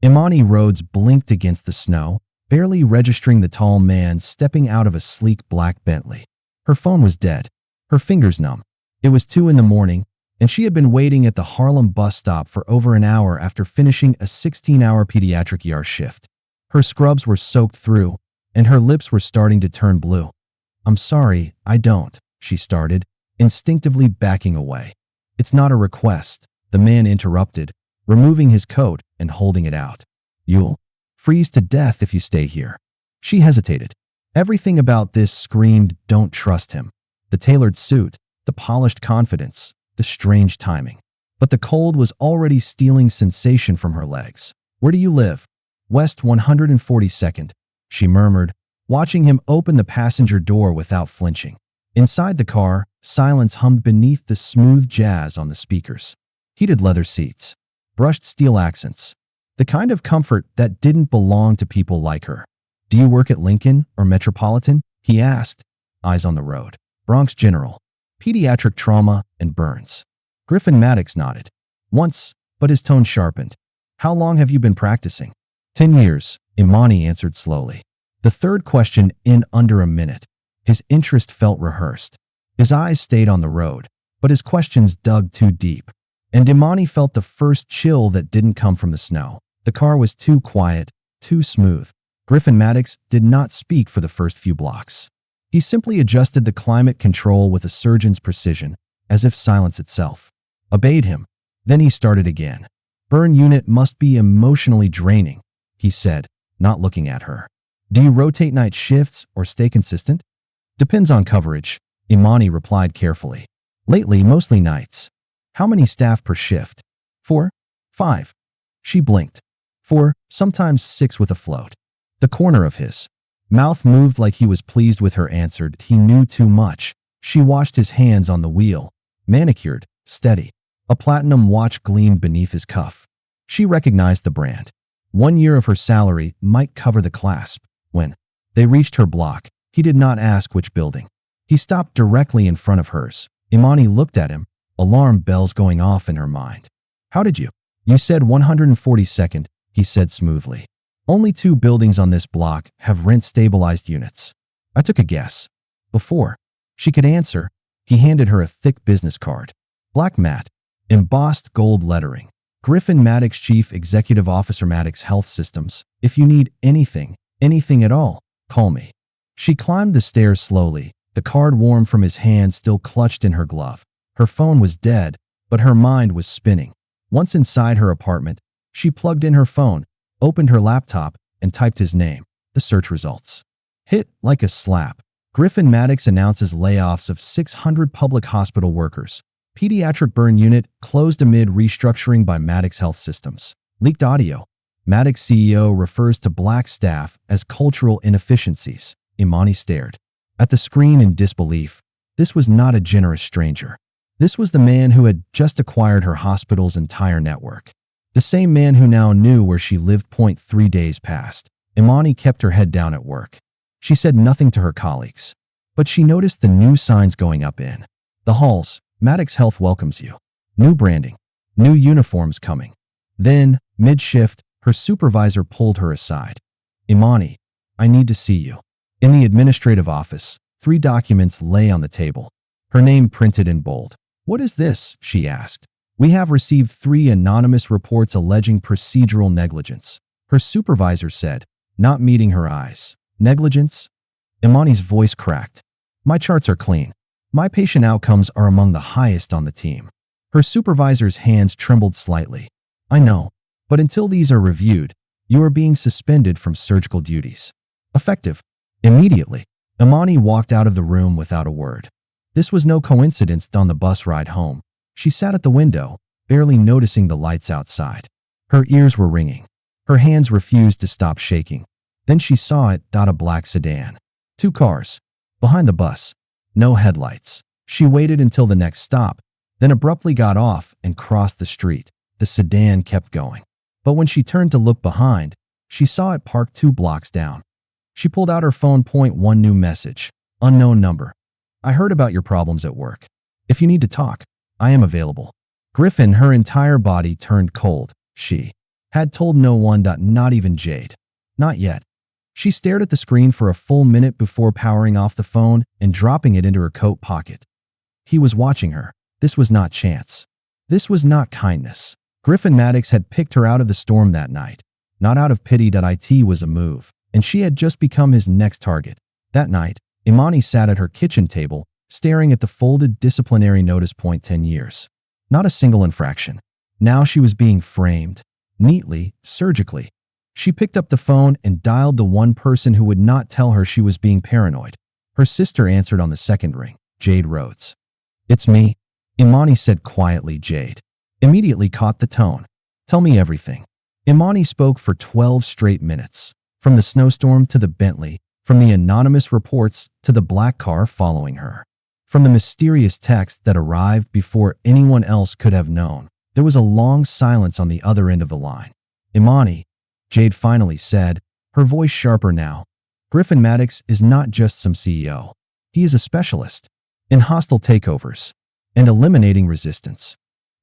Imani Rhodes blinked against the snow, barely registering the tall man stepping out of a sleek black Bentley. Her phone was dead, her fingers numb. It was 2 in the morning, and she had been waiting at the Harlem bus stop for over an hour after finishing a 16-hour pediatric ER shift. Her scrubs were soaked through, and her lips were starting to turn blue. "I'm sorry, I don't," she started, instinctively backing away. "It's not a request," the man interrupted, removing his coat and holding it out. "You'll freeze to death if you stay here." She hesitated. Everything about this screamed, don't trust him. The tailored suit, the polished confidence, the strange timing. But the cold was already stealing sensation from her legs. "Where do you live?" "West 142nd, she murmured, watching him open the passenger door without flinching. Inside the car, silence hummed beneath the smooth jazz on the speakers. Heated leather seats, brushed steel accents, the kind of comfort that didn't belong to people like her. "Do you work at Lincoln or Metropolitan?" he asked, eyes on the road. "Bronx General, pediatric trauma and burns." Griffin Maddox nodded. "Once," but his tone sharpened. "How long have you been practicing?" 10 years, Imani answered slowly. The third question in under a minute. His interest felt rehearsed. His eyes stayed on the road, but his questions dug too deep. And Imani felt the first chill that didn't come from the snow. The car was too quiet, too smooth. Griffin Maddox did not speak for the first few blocks. He simply adjusted the climate control with a surgeon's precision, as if silence itself obeyed him. Then he started again. "Burn unit must be emotionally draining," he said, not looking at her. "Do you rotate night shifts or stay consistent?" "Depends on coverage," Imani replied carefully. "Lately, mostly nights." "How many staff per shift?" 4, 5. She blinked. 4, sometimes 6 with a float. The corner of his mouth moved like he was pleased with her answer. He knew too much. She watched his hands on the wheel, manicured, steady. A platinum watch gleamed beneath his cuff. She recognized the brand. 1 year of her salary might cover the clasp. When they reached her block, he did not ask which building. He stopped directly in front of hers. Imani looked at him, alarm bells going off in her mind. "How did you?" "You said 142nd, he said smoothly. "Only 2 buildings on this block have rent-stabilized units." "I took a guess." Before she could answer, he handed her a thick business card. Black matte, embossed gold lettering. "Griffin Maddox, Chief Executive Officer, Maddox Health Systems. If you need anything at all, call me." She climbed the stairs slowly, the card warm from his hand still clutched in her glove. Her phone was dead, but her mind was spinning. Once inside her apartment, she plugged in her phone, opened her laptop, and typed his name. The search results hit like a slap. Griffin Maddox announces layoffs of 600 public hospital workers. Pediatric burn unit closed amid restructuring by Maddox Health Systems. Leaked audio. Maddox CEO refers to black staff as cultural inefficiencies. Imani stared at the screen in disbelief. This was not a generous stranger. This was the man who had just acquired her hospital's entire network. The same man who now knew where she lived. 3 days passed. Imani kept her head down at work. She said nothing to her colleagues, but she noticed the new signs going up in the halls. "Maddox Health welcomes you." New branding, new uniforms coming. Then, mid-shift, her supervisor pulled her aside. "Imani, I need to see you." In the administrative office, 3 documents lay on the table. Her name printed in bold. "What is this?" she asked. "We have received 3 anonymous reports alleging procedural negligence," her supervisor said, not meeting her eyes. "Negligence?" Imani's voice cracked. "My charts are clean. My patient outcomes are among the highest on the team." Her supervisor's hands trembled slightly. "I know, but until these are reviewed, you are being suspended from surgical duties. Effective immediately." Imani walked out of the room without a word. This was no coincidence. On the bus ride home, she sat at the window, barely noticing the lights outside. Her ears were ringing. Her hands refused to stop shaking. Then she saw it. A black sedan. 2 cars. Behind the bus. No headlights. She waited until the next stop, then abruptly got off and crossed the street. The sedan kept going. But when she turned to look behind, she saw it parked 2 blocks down. She pulled out her phone. 1 new message. Unknown number. "I heard about your problems at work. If you need to talk, I am available." Griffin, her entire body turned cold. She Had told no one, not even Jade. Not yet. She stared at the screen for a full minute before powering off the phone and dropping it into her coat pocket. He was watching her. This was not chance. This was not kindness. Griffin Maddox had picked her out of the storm that night. Not out of pity. It was a move, and she had just become his next target. That night, Imani sat at her kitchen table, staring at the folded disciplinary notice point 10 years. Not a single infraction. Now she was being framed. Neatly, surgically. She picked up the phone and dialed the one person who would not tell her she was being paranoid. Her sister answered on the second ring. Jade Rhodes. "It's me," Imani said quietly. Jade immediately caught the tone. "Tell me everything." Imani spoke for 12 straight minutes. From the snowstorm to the Bentley, from the anonymous reports to the black car following her. From the mysterious text that arrived before anyone else could have known. There was a long silence on the other end of the line. "Imani," Jade finally said, her voice sharper now. "Griffin Maddox is not just some CEO. He is a specialist in hostile takeovers and eliminating resistance."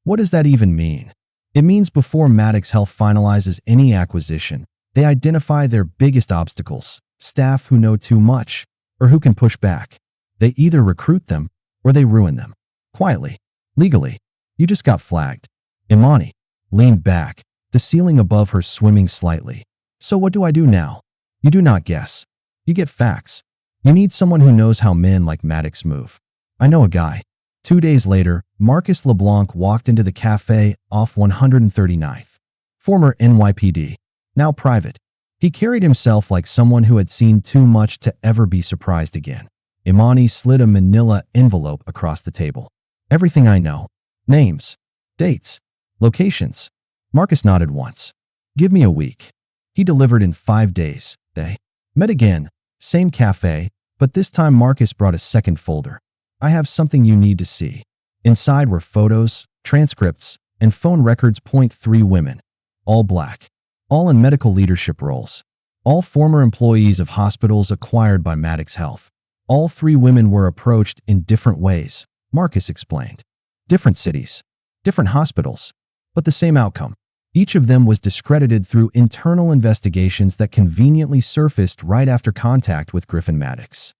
What does that even mean? It means before Maddox Health finalizes any acquisition, they identify their biggest obstacles, staff who know too much or who can push back. They either recruit them or they ruin them. Quietly, legally. "You just got flagged." Imani leaned back, the ceiling above her swimming slightly. "So what do I do now?" "You do not guess. You get facts. You need someone who knows how men like Maddox move. I know a guy." 2 days later, Marcus LeBlanc walked into the cafe off 139th. Former NYPD, now private. He carried himself like someone who had seen too much to ever be surprised again. Imani slid a manila envelope across the table. "Everything I know. Names, dates, locations." Marcus nodded once. "Give me a week." He delivered in 5 days. They met again. Same cafe, but this time Marcus brought a second folder. "I have something you need to see." Inside were photos, transcripts, and phone records. 3 women. All black. All in medical leadership roles. All former employees of hospitals acquired by Maddox Health. All 3 women were approached in different ways, Marcus explained. Different cities. Different hospitals. But the same outcome. Each of them was discredited through internal investigations that conveniently surfaced right after contact with Griffin Maddox.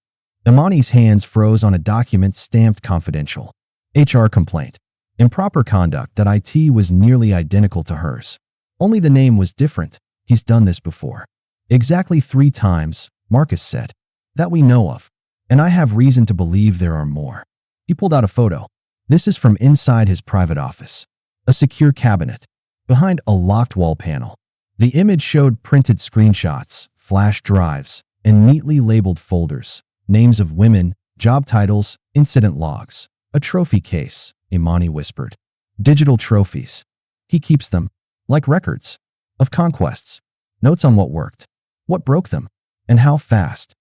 Imani's hands froze on a document stamped confidential. HR complaint. Improper conduct. It was nearly identical to hers. Only the name was different. "He's done this before." "Exactly 3 times, Marcus said. "That we know of. And I have reason to believe there are more." He pulled out a photo. This is from inside his private office. A secure cabinet. Behind a locked wall panel. The image showed printed screenshots, flash drives, and neatly labeled folders. Names of women, job titles, incident logs. "A trophy case," Imani whispered. "Digital trophies. He keeps them, like records, of conquests. Notes on what worked, what broke them, and how fast."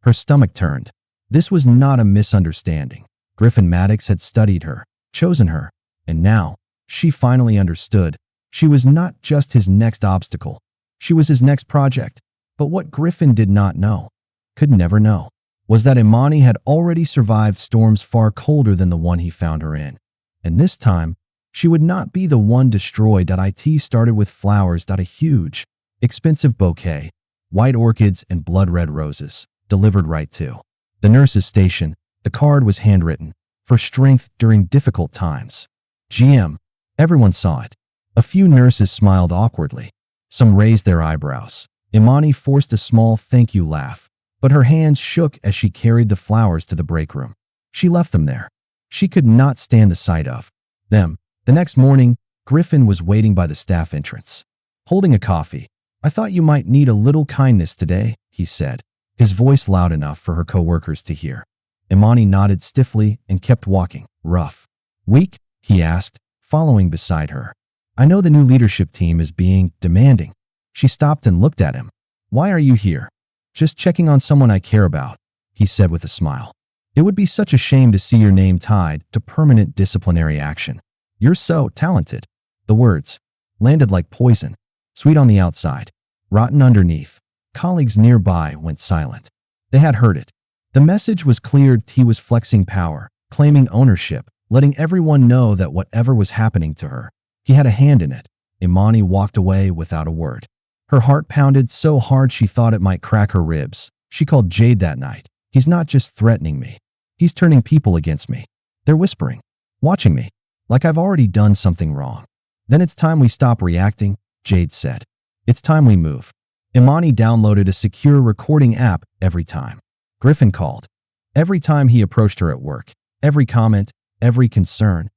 Her stomach turned. This was not a misunderstanding. Griffin Maddox had studied her, chosen her, and now, she finally understood. She was not just his next obstacle. She was his next project. But what Griffin did not know, could never know, was that Imani had already survived storms far colder than the one he found her in. And this time, she would not be the one destroyed. It started with flowers. A huge, expensive bouquet, white orchids and blood-red roses, delivered right to the nurse's station. The card was handwritten, "For strength during difficult times." GM. Everyone saw it. A few nurses smiled awkwardly. Some raised their eyebrows. Imani forced a small thank you laugh, but her hands shook as she carried the flowers to the break room. She left them there. She could not stand the sight of them. The next morning, Griffin was waiting by the staff entrance, holding a coffee. "I thought you might need a little kindness today," he said, his voice loud enough for her coworkers to hear. Imani nodded stiffly and kept walking. "Rough week?" he asked, following beside her. "I know the new leadership team is being demanding." She stopped and looked at him. "Why are you here?" "Just checking on someone I care about," he said with a smile. "It would be such a shame to see your name tied to permanent disciplinary action. You're so talented." The words landed like poison, sweet on the outside, rotten underneath. Colleagues nearby went silent. They had heard it. The message was clear. He was flexing power, claiming ownership, letting everyone know that whatever was happening to her, he had a hand in it. Imani walked away without a word. Her heart pounded so hard she thought it might crack her ribs. She called Jade that night. He's not just threatening me. He's turning people against me. They're whispering, watching me, like I've already done something wrong. Then it's time we stop reacting, Jade said. It's time we move. Imani downloaded a secure recording app every time Griffin called. Every time he approached her at work, every comment, every concern,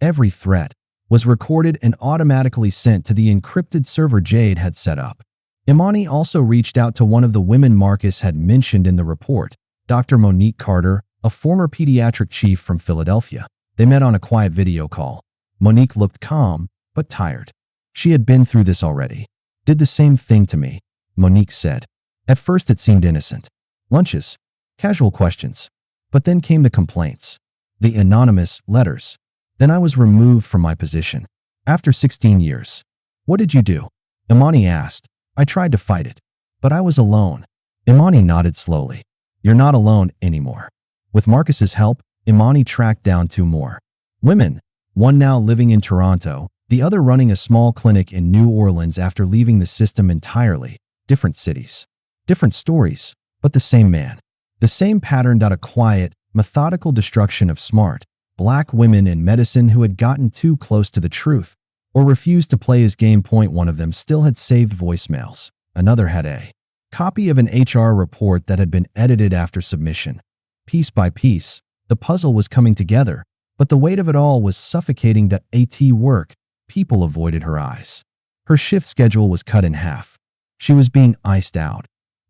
every threat was recorded and automatically sent to the encrypted server Jade had set up. Imani also reached out to one of the women Marcus had mentioned in the report, Dr. Monique Carter, a former pediatric chief from Philadelphia. They met on a quiet video call. Monique looked calm, but tired. She had been through this already. Did the same thing to me, Monique said. At first it seemed innocent. Lunches, casual questions. But then came the complaints. The anonymous letters. Then I was removed from my position. After 16 years. What did you do? Imani asked. I tried to fight it. But I was alone. Imani nodded slowly. You're not alone anymore. With Marcus's help, Imani tracked down 2 more women, one now living in Toronto, the other running a small clinic in New Orleans after leaving the system entirely. Different cities, different stories, but the same man. The same pattern. A quiet, methodical destruction of smart, Black women in medicine who had gotten too close to the truth or refused to play his game. One of them still had saved voicemails. Another had a copy of an HR report that had been edited after submission. Piece by piece, the puzzle was coming together, but the weight of it all was suffocating. AT work. People avoided her eyes. Her shift schedule was cut in half. She was being iced out.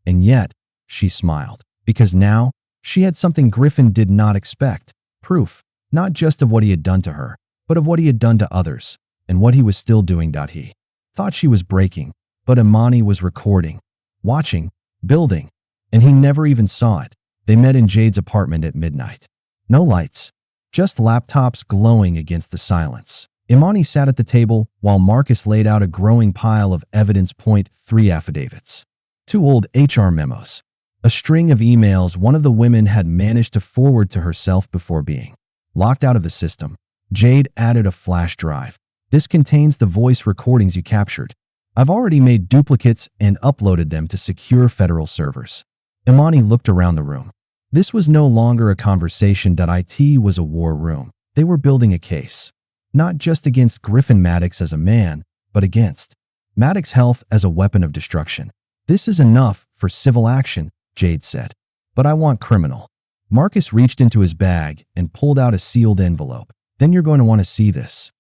And yet, she smiled, because now she had something Griffin did not expect. Proof, not just of what he had done to her, but of what he had done to others, and what he was still doing. He thought she was breaking, but Imani was recording, watching, building, and he never even saw it. They met in Jade's apartment at midnight. No lights, just laptops glowing against the silence. Imani sat at the table while Marcus laid out a growing pile of evidence. 3 affidavits, 2 old HR memos, a string of emails one of the women had managed to forward to herself before being locked out of the system. Jade added a flash drive. This contains the voice recordings you captured. I've already made duplicates and uploaded them to secure federal servers. Imani looked around the room. This was no longer a conversation. It was a war room. They were building a case. Not just against Griffin Maddox as a man, but against Maddox's health as a weapon of destruction. This is enough for civil action, Jade said. But I want criminal. Marcus reached into his bag and pulled out a sealed envelope. Then you're going to want to see this.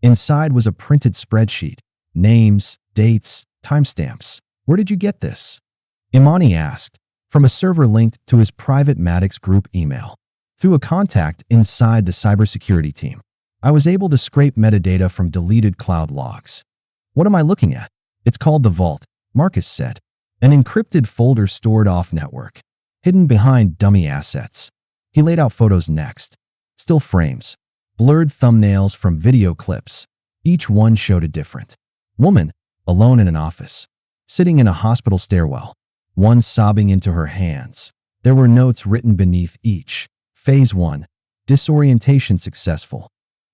Inside was a printed spreadsheet. Names, dates, timestamps. Where did you get this? Imani asked. From a server linked to his private Maddox group email. Through a contact inside the cybersecurity team. I was able to scrape metadata from deleted cloud logs. What am I looking at? It's called the Vault, Marcus said. An encrypted folder stored off-network, hidden behind dummy assets. He laid out photos next. Still frames, blurred thumbnails from video clips. Each one showed a different woman, alone in an office, sitting in a hospital stairwell, one sobbing into her hands. There were notes written beneath each. Phase 1, disorientation successful.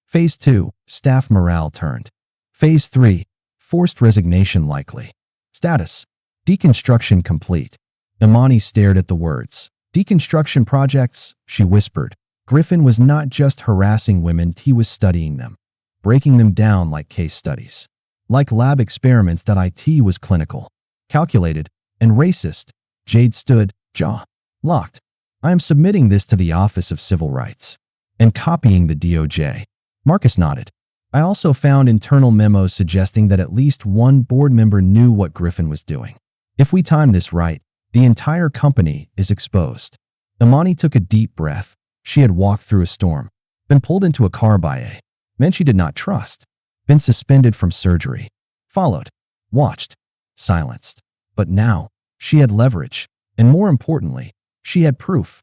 Phase 2, staff morale turned. Phase 3, forced resignation likely. Status, deconstruction complete. Imani stared at the words. Deconstruction projects, she whispered. Griffin was not just harassing women, he was studying them, breaking them down like case studies. Like lab experiments. It was clinical, calculated, and racist. Jade stood, jaw locked. I am submitting this to the Office of Civil Rights and copying the DOJ. Marcus nodded. I also found internal memos suggesting that at least one board member knew what Griffin was doing. If we time this right, the entire company is exposed. Imani took a deep breath. She had walked through a storm, been pulled into a car by a man she did not trust, been suspended from surgery, followed, watched, silenced. But now, she had leverage, and more importantly, she had proof.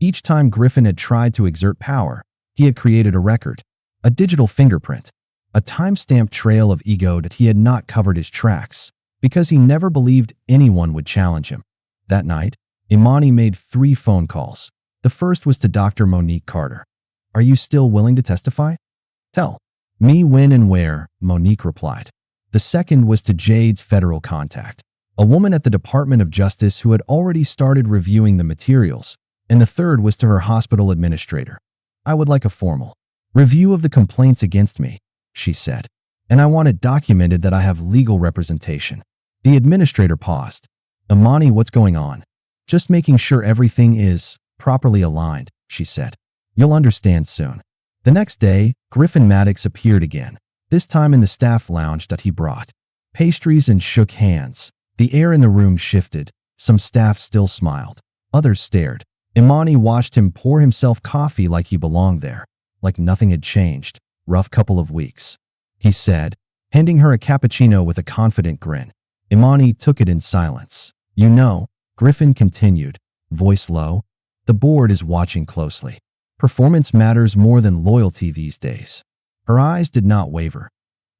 Each time Griffin had tried to exert power, he had created a record. A digital fingerprint, a time-stamped trail of ego that he had not covered his tracks, because he never believed anyone would challenge him. That night, Imani made 3 phone calls. The first was to Dr. Monique Carter. Are you still willing to testify? Tell me when and where, Monique replied. The second was to Jade's federal contact, a woman at the Department of Justice who had already started reviewing the materials, and the third was to her hospital administrator. I would like a formal review of the complaints against me, she said, and I want it documented that I have legal representation. The administrator paused. Imani, what's going on? Just making sure everything is properly aligned, she said. You'll understand soon. The next day, Griffin Maddox appeared again, this time in the staff lounge that he brought pastries and shook hands. The air in the room shifted. Some staff still smiled. Others stared. Imani watched him pour himself coffee like he belonged there, like nothing had changed. Rough couple of weeks, he said, handing her a cappuccino with a confident grin. Imani took it in silence. You know, Griffin continued, voice low, the board is watching closely. Performance matters more than loyalty these days. Her eyes did not waver.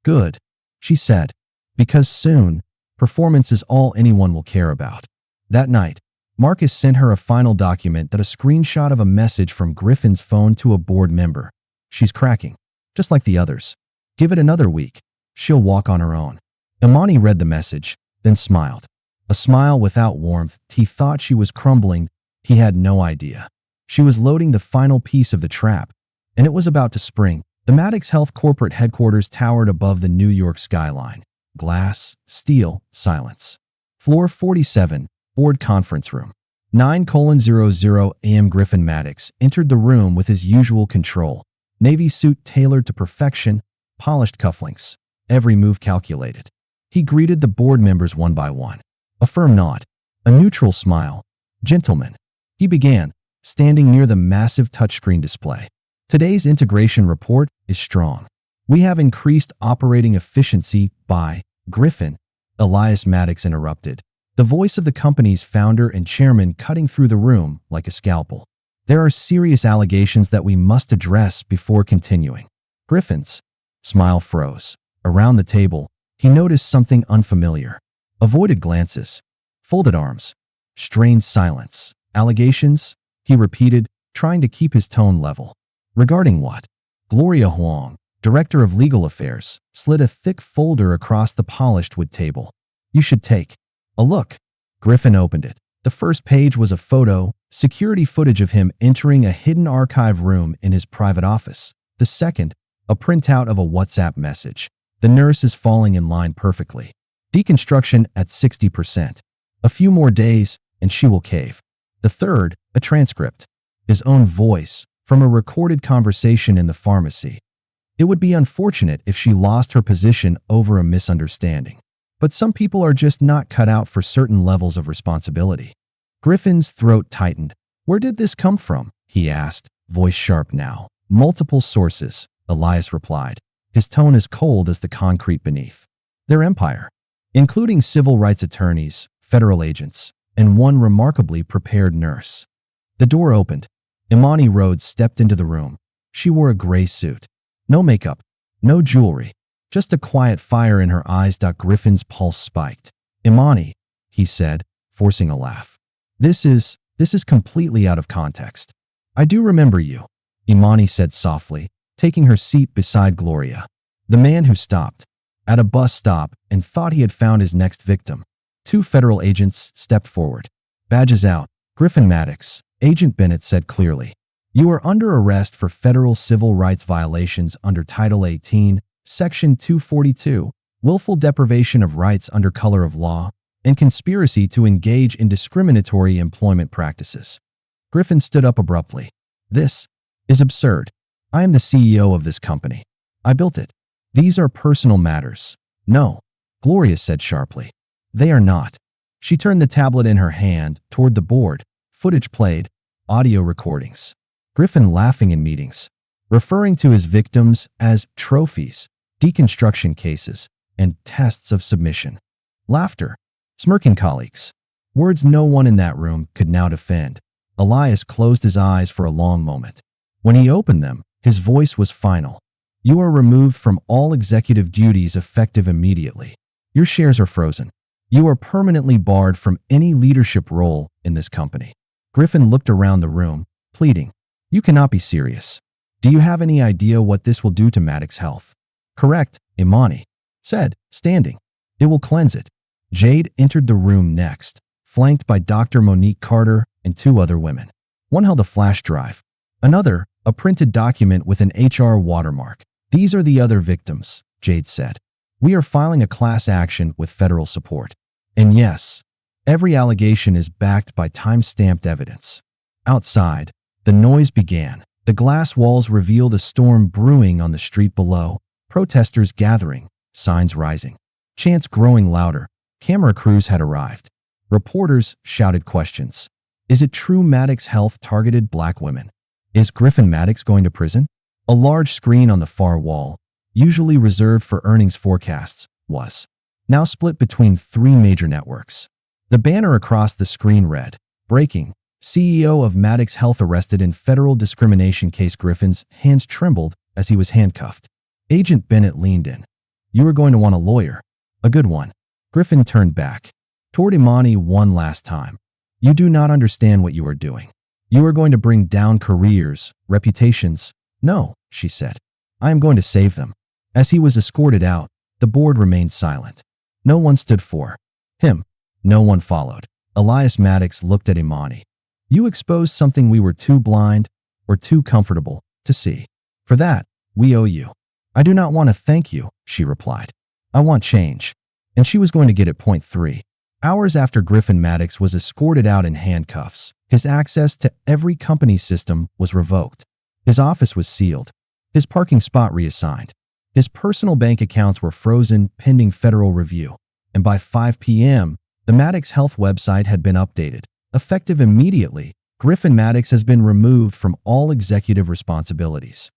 Good, she said, because soon, performance is all anyone will care about. That night, Marcus sent her a final document that a screenshot of a message from Griffin's phone to a board member. She's cracking, just like the others. Give it another week. She'll walk on her own. Imani read the message, then smiled. A smile without warmth. He thought she was crumbling. He had no idea. She was loading the final piece of the trap, and it was about to spring. The Maddox Health corporate headquarters towered above the New York skyline. Glass, steel, silence. Floor 47, board conference room. 9:00 a.m. Griffin Maddox entered the room with his usual control. Navy suit tailored to perfection, polished cufflinks, every move calculated. He greeted the board members one by one. A firm nod, a neutral smile. Gentlemen, he began, standing near the massive touchscreen display. Today's integration report is strong. We have increased operating efficiency by Griffin, Elias Maddox interrupted, the voice of the company's founder and chairman cutting through the room like a scalpel. There are serious allegations that we must address before continuing. Griffin's smile froze. Around the table, he noticed something unfamiliar. Avoided glances, folded arms, strained silence. Allegations? He repeated, trying to keep his tone level. Regarding what? Gloria Huang, director of legal affairs, slid a thick folder across the polished wood table. You should take a look. Griffin opened it. The first page was a photo, security footage of him entering a hidden archive room in his private office. The second, a printout of a WhatsApp message. The nurse is falling in line perfectly. Deconstruction at 60%. A few more days, and she will cave. The third, a transcript. His own voice, from a recorded conversation in the pharmacy. It would be unfortunate if she lost her position over a misunderstanding. But some people are just not cut out for certain levels of responsibility. Griffin's throat tightened. Where did this come from? He asked, voice sharp now. Multiple sources, Elias replied, his tone as cold as the concrete beneath. Their empire, including civil rights attorneys, federal agents, and one remarkably prepared nurse. The door opened. Imani Rhodes stepped into the room. She wore a gray suit. No makeup, no jewelry, just a quiet fire in her eyes. Griffin's pulse spiked. Imani, he said, forcing a laugh. This is completely out of context. I do remember you, Imani said softly, taking her seat beside Gloria. The man who stopped at a bus stop and thought he had found his next victim. Two federal agents stepped forward. Badges out. Griffin Maddox, Agent Bennett said clearly. You are under arrest for federal civil rights violations under Title 18, Section 242, willful deprivation of rights under color of law, and conspiracy to engage in discriminatory employment practices. Griffin stood up abruptly. This is absurd. I am the CEO of this company. I built it. These are personal matters. No, Gloria said sharply. They are not. She turned the tablet in her hand toward the board. Footage played, audio recordings. Griffin laughing in meetings, referring to his victims as trophies, deconstruction cases, and tests of submission. Laughter, smirking colleagues. Words no one in that room could now defend. Elias closed his eyes for a long moment. When he opened them, his voice was final. You are removed from all executive duties effective immediately. Your shares are frozen. You are permanently barred from any leadership role in this company. Griffin looked around the room, pleading. You cannot be serious. Do you have any idea what this will do to Maddox Health? Correct, Imani. said, standing. It will cleanse it. Jade entered the room next, flanked by Dr. Monique Carter and two other women. One held a flash drive. Another, a printed document with an HR watermark. These are the other victims, Jade said. We are filing a class action with federal support. And yes, every allegation is backed by time-stamped evidence. Outside, the noise began. The glass walls revealed a storm brewing on the street below, protesters gathering, signs rising. Chants growing louder. Camera crews had arrived. Reporters shouted questions. Is it true Maddox Health targeted black women? Is Griffin Maddox going to prison? A large screen on the far wall, usually reserved for earnings forecasts, was now split between three major networks. The banner across the screen read, "Breaking. CEO of Maddox Health arrested in federal discrimination case." Griffin's hands trembled as he was handcuffed. Agent Bennett leaned in. "You are going to want a lawyer. A good one." Griffin turned back toward Imani one last time. "You do not understand what you are doing. You are going to bring down careers, reputations." "No," she said. "I am going to save them." As he was escorted out, the board remained silent. No one stood for him. No one followed. Elias Maddox looked at Imani. "You exposed something we were too blind or too comfortable to see. For that, we owe you." "I do not want to thank you," she replied. "I want change." And she was going to get it. Point 3. Hours after Griffin Maddox was escorted out in handcuffs, his access to every company's system was revoked. His office was sealed. His parking spot reassigned. His personal bank accounts were frozen pending federal review. And by 5 p.m., the Maddox Health website had been updated. Effective immediately, Griffin Maddox has been removed from all executive responsibilities.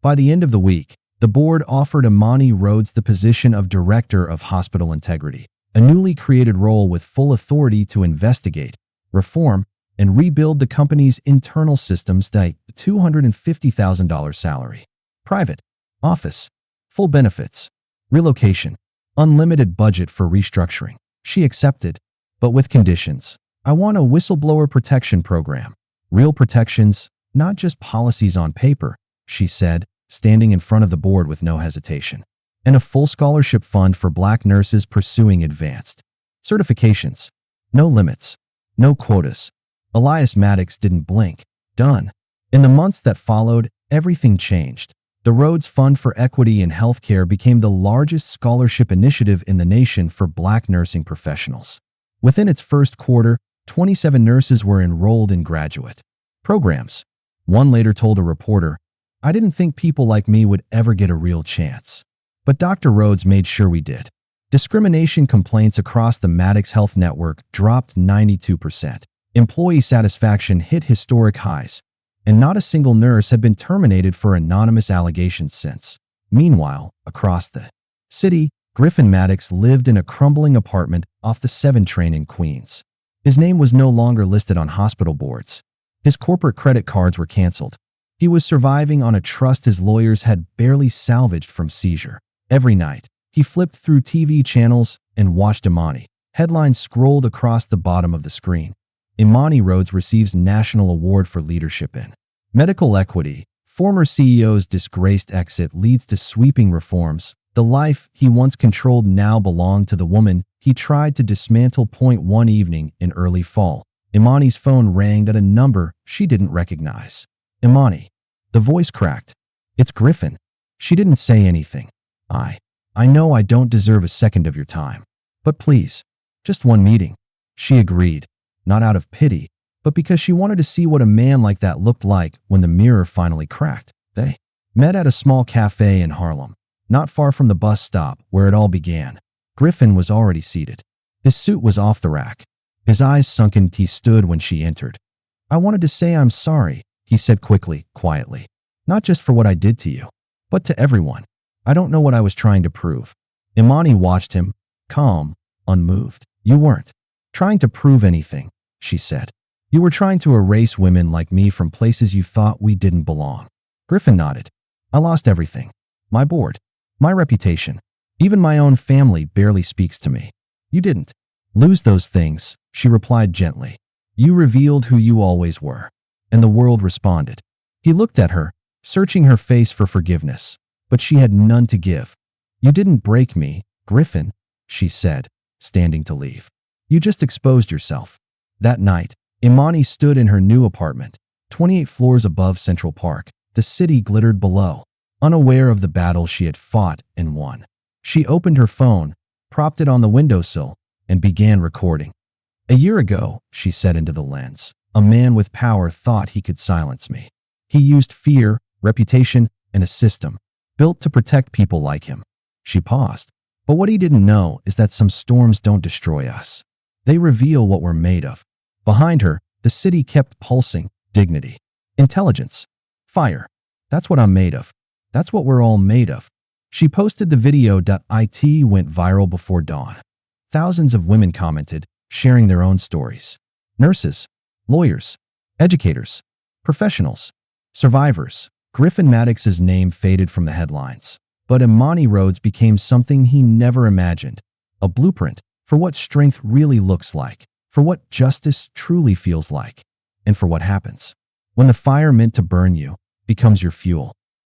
By the end of the week, the board offered Imani Rhodes the position of Director of Hospital Integrity, a newly created role with full authority to investigate, reform, and rebuild the company's internal systems. The $250,000 salary. Private. Office. Full benefits. Relocation. Unlimited budget for restructuring. She accepted, but with conditions. "I want a whistleblower protection program. Real protections, not just policies on paper," she said, standing in front of the board with no hesitation. "And a full scholarship fund for black nurses pursuing advanced certifications. No limits. No quotas." Elias Maddox didn't blink. Done. In the months that followed, everything changed. The Rhodes Fund for Equity in Healthcare became the largest scholarship initiative in the nation for black nursing professionals. Within its first quarter, 27 nurses were enrolled in graduate programs. One later told a reporter, "I didn't think people like me would ever get a real chance. But Dr. Rhodes made sure we did." Discrimination complaints across the Maddox Health network dropped 92%. Employee satisfaction hit historic highs, and not a single nurse had been terminated for anonymous allegations since. Meanwhile, across the city, Griffin Maddox lived in a crumbling apartment off the 7 train in Queens. His name was no longer listed on hospital boards. His corporate credit cards were canceled. He was surviving on a trust his lawyers had barely salvaged from seizure. Every night, he flipped through TV channels and watched Imani. Headlines scrolled across the bottom of the screen. Imani Rhodes receives National Award for Leadership in Medical Equity. Former CEO's disgraced exit leads to sweeping reforms. The life he once controlled now belonged to the woman he tried to dismantle. Point 1 evening in early fall, Imani's phone rang at a number she didn't recognize. "Imani." The voice cracked. "It's Griffin." She didn't say anything. I know I don't deserve a second of your time. But please, just one meeting." She agreed, not out of pity, but because she wanted to see what a man like that looked like when the mirror finally cracked. They met at a small cafe in Harlem, not far from the bus stop where it all began. Griffin was already seated. His suit was off the rack. His eyes sunken. He stood when she entered. "I wanted to say I'm sorry," he said quickly, quietly. "Not just for what I did to you, but to everyone. I don't know what I was trying to prove." Imani watched him, calm, unmoved. "You weren't trying to prove anything," she said. "You were trying to erase women like me from places you thought we didn't belong." Griffin nodded. "I lost everything. My board, my reputation. Even my own family barely speaks to me." "You didn't lose those things," she replied gently. "You revealed who you always were." And the world responded. He looked at her, searching her face for forgiveness, but she had none to give. "You didn't break me," Griffin, she said, standing to leave. You just exposed yourself. That night, Imani stood in her new apartment, 28 floors above Central Park. The city glittered below, unaware of the battle she had fought and won. She opened her phone, propped it on the windowsill, and began recording. A year ago, she said into the lens, a man with power thought he could silence me. He used fear, reputation, and a system built to protect people like him. She paused. But what he didn't know is that some storms don't destroy us. They reveal what we're made of. Behind her, the city kept pulsing. Dignity. Intelligence. Fire. That's what I'm made of. That's what we're all made of. She posted the video. It went viral before dawn. Thousands of women commented, sharing their own stories. Nurses, lawyers, educators, professionals, survivors. Griffin Maddox's name faded from the headlines, but Imani Rhodes became something he never imagined, a blueprint for what strength really looks like, for what justice truly feels like, and for what happens when the fire meant to burn you becomes your fuel.